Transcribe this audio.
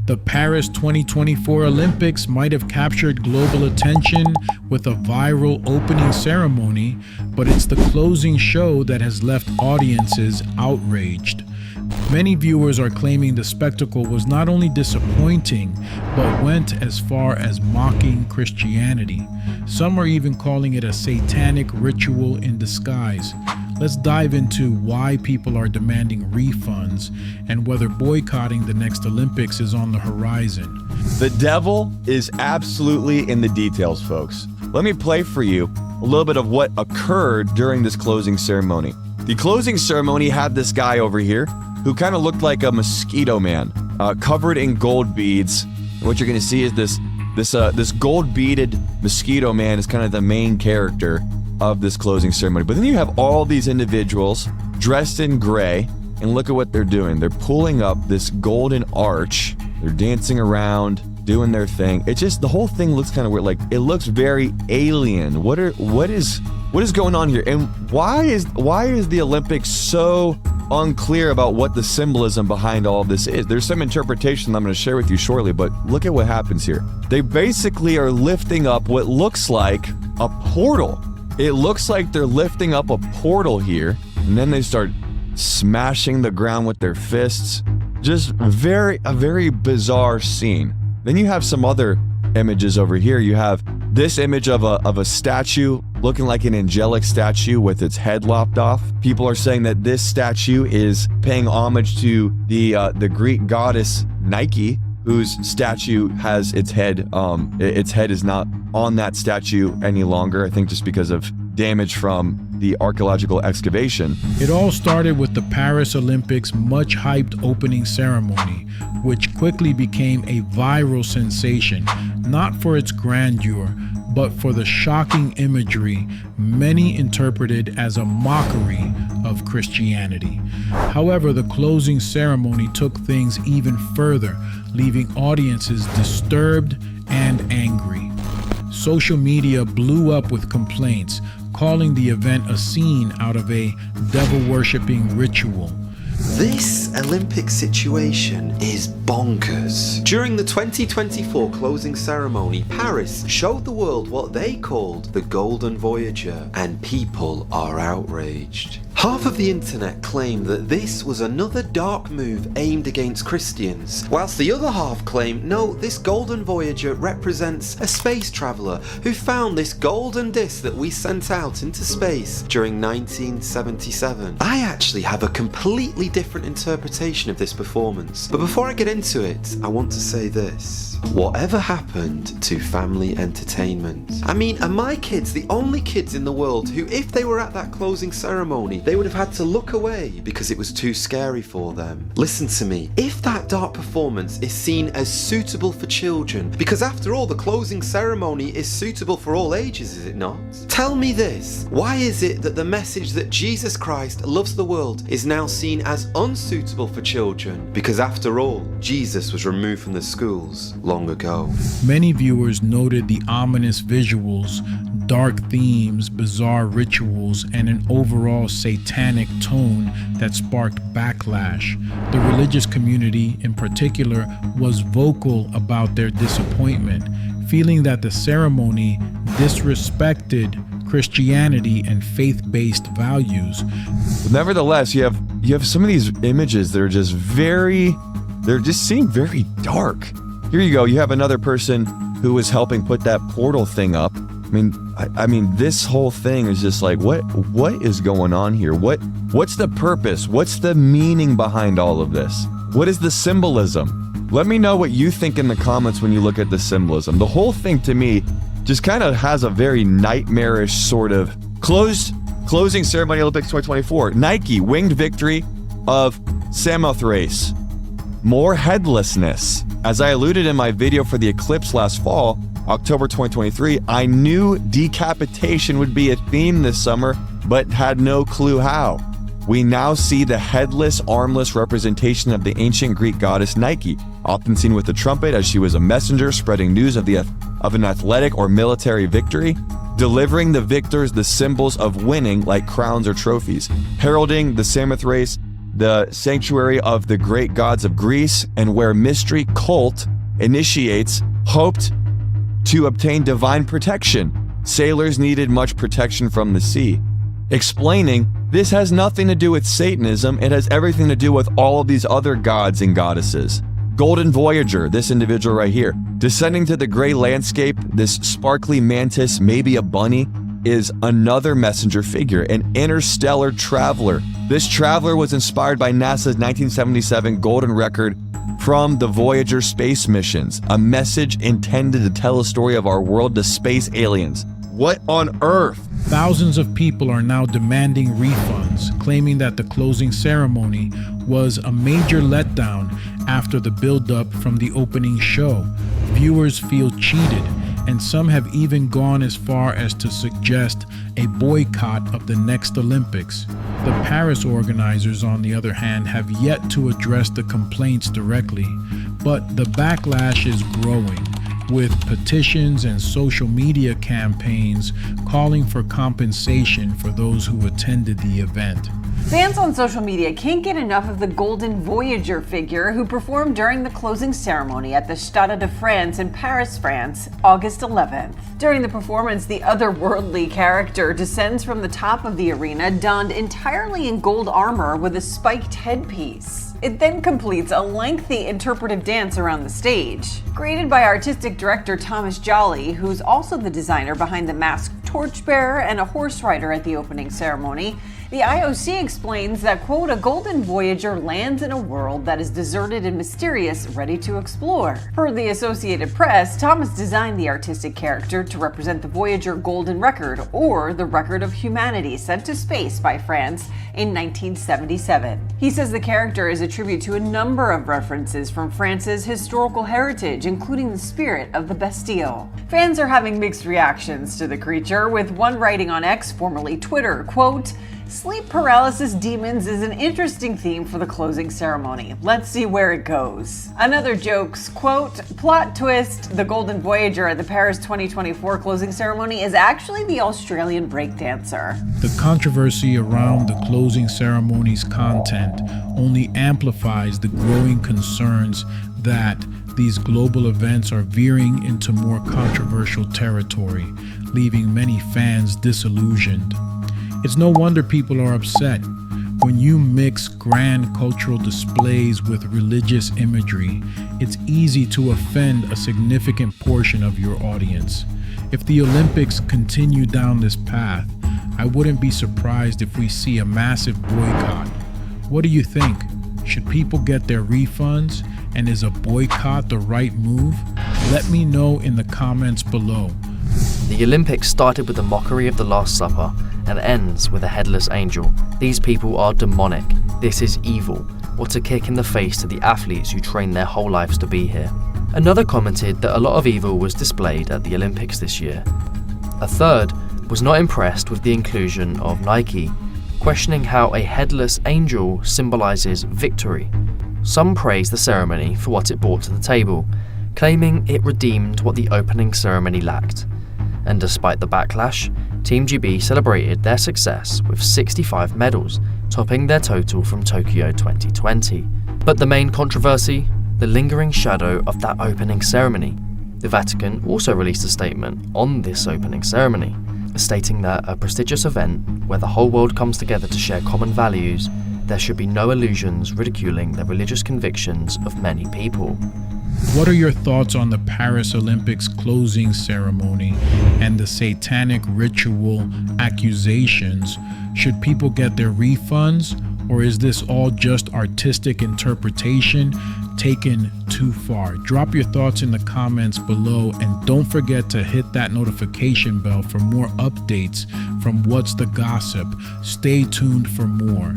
The Paris 2024 Olympics might have captured global attention with a viral opening ceremony, but it's the closing show that has left audiences outraged. Many viewers are claiming the spectacle was not only disappointing, but went as far as mocking Christianity. Some are even calling it a satanic ritual in disguise. Let's dive into why people are demanding refunds and whether boycotting the next Olympics is on the horizon. The devil is absolutely in the details, folks. Let me play for you a little bit of what occurred during this closing ceremony. The closing ceremony had this guy over here who kind of looked like a mosquito man, covered in gold beads. And what you're going to see is this gold beaded mosquito man is kind of the main character of this closing ceremony. But then you have all these individuals dressed in gray, and look at what they're doing. They're pulling up this golden arch. They're dancing around, doing their thing. It just, the whole thing looks kind of weird. Like, it looks very alien. What is going on here? And why is the Olympics so unclear about what the symbolism behind all of this is? There's some interpretation I'm going to share with you shortly, but look at what happens here. They basically are lifting up what looks like a portal. It looks like they're lifting up a portal here, and then they start smashing the ground with their fists. Just a very bizarre scene. Then you have some other images over here. You have this image of a statue looking like an angelic statue with its head lopped off. People are saying that this statue is paying homage to the Greek goddess Nike, whose statue has its head is not on that statue any longer, I think just because of damage from the archaeological excavation. It all started with the Paris Olympics' much hyped opening ceremony, which quickly became a viral sensation, not for its grandeur, but for the shocking imagery many interpreted as a mockery of Christianity. However, the closing ceremony took things even further, leaving audiences disturbed and angry. Social media blew up with complaints, calling the event a scene out of a devil-worshipping ritual. This Olympic situation is bonkers. During the 2024 closing ceremony, Paris showed the world what they called the Golden Voyager, and people are outraged. Half of the internet claimed that this was another dark move aimed against Christians, whilst the other half claimed no, this Golden Voyager represents a space traveller who found this golden disc that we sent out into space during 1977. I actually have a completely different interpretation of this performance, but before I get into it, I want to say this. Whatever happened to family entertainment? I mean, are my kids the only kids in the world who, if they were at that closing ceremony, they would have had to look away because it was too scary for them? Listen to me, if that dark performance is seen as suitable for children, because after all the closing ceremony is suitable for all ages, is it not? Tell me this, why is it that the message that Jesus Christ loves the world is now seen as unsuitable for children? Because after all, Jesus was removed from the schools long ago. Many viewers noted the ominous visuals, dark themes, bizarre rituals, and an overall satanic tone that sparked backlash. The religious community, in particular, was vocal about their disappointment, feeling that the ceremony disrespected Christianity and faith-based values. Nevertheless, you have some of these images that are just they're just seem very dark. Here you go. You have another person who was helping put that portal thing up. I mean, this whole thing is just like, what is going on here? What's the purpose? What's the meaning behind all of this? What is the symbolism? Let me know what you think in the comments when you look at the symbolism. The whole thing to me just kind of has a very nightmarish sort of closing ceremony Olympics 2024. Nike, winged victory of Samothrace. More headlessness. As I alluded in my video for the eclipse last fall, October 2023, I knew decapitation would be a theme this summer, but had no clue how. We now see the headless, armless representation of the ancient Greek goddess Nike, often seen with the trumpet as she was a messenger spreading news of an athletic or military victory, delivering the victors the symbols of winning like crowns or trophies, heralding the Samothrace the sanctuary of the great gods of Greece, and where mystery cult initiates hoped to obtain divine protection. Sailors needed much protection from the sea. Explaining, this has nothing to do with Satanism, it has everything to do with all of these other gods and goddesses. Golden Voyager, this individual right here, descending to the gray landscape, this sparkly mantis, maybe a bunny, is another messenger figure, an interstellar traveler. This traveler was inspired by NASA's 1977 golden record from the Voyager space missions, a message intended to tell a story of our world to space aliens. What on earth? Thousands of people are now demanding refunds, claiming that the closing ceremony was a major letdown after the build-up from the opening show. Viewers feel cheated, and some have even gone as far as to suggest a boycott of the next Olympics. The Paris organizers, on the other hand, have yet to address the complaints directly, but the backlash is growing, with petitions and social media campaigns calling for compensation for those who attended the event. Fans on social media can't get enough of the Golden Voyager figure who performed during the closing ceremony at the Stade de France in Paris, France, August 11th. During the performance, the otherworldly character descends from the top of the arena donned entirely in gold armor with a spiked headpiece. It then completes a lengthy interpretive dance around the stage. Created by artistic director Thomas Jolly, who's also the designer behind the masked torchbearer and a horse rider at the opening ceremony, the IOC explains that, quote, a Golden Voyager lands in a world that is deserted and mysterious, ready to explore. Per the Associated Press, Thomas designed the artistic character to represent the Voyager Golden Record, or the record of humanity sent to space by France in 1977. He says the character is a tribute to a number of references from France's historical heritage, including the spirit of the Bastille. Fans are having mixed reactions to the creature, with one writing on X, formerly Twitter, quote, sleep paralysis demons is an interesting theme for the closing ceremony. Let's see where it goes. Another jokes, quote, plot twist, the Golden Voyager at the Paris 2024 closing ceremony is actually the Australian breakdancer. The controversy around the closing ceremony's content only amplifies the growing concerns that these global events are veering into more controversial territory, leaving many fans disillusioned. It's no wonder people are upset. When you mix grand cultural displays with religious imagery, it's easy to offend a significant portion of your audience. If the Olympics continue down this path, I wouldn't be surprised if we see a massive boycott. What do you think? Should people get their refunds? And is a boycott the right move? Let me know in the comments below. The Olympics started with the mockery of the Last Supper and ends with a headless angel. These people are demonic. This is evil. What a kick in the face to the athletes who trained their whole lives to be here. Another commented that a lot of evil was displayed at the Olympics this year. A third was not impressed with the inclusion of Nike, questioning how a headless angel symbolizes victory. Some praised the ceremony for what it brought to the table, claiming it redeemed what the opening ceremony lacked. And despite the backlash, Team GB celebrated their success with 65 medals, topping their total from Tokyo 2020. But the main controversy? The lingering shadow of that opening ceremony. The Vatican also released a statement on this opening ceremony, stating that a prestigious event where the whole world comes together to share common values, there should be no illusions ridiculing the religious convictions of many people. What are your thoughts on the Paris Olympics closing ceremony and the satanic ritual accusations? Should people get their refunds, or is this all just artistic interpretation taken too far? Drop your thoughts in the comments below, and don't forget to hit that notification bell for more updates from What's the Gossip. Stay tuned for more.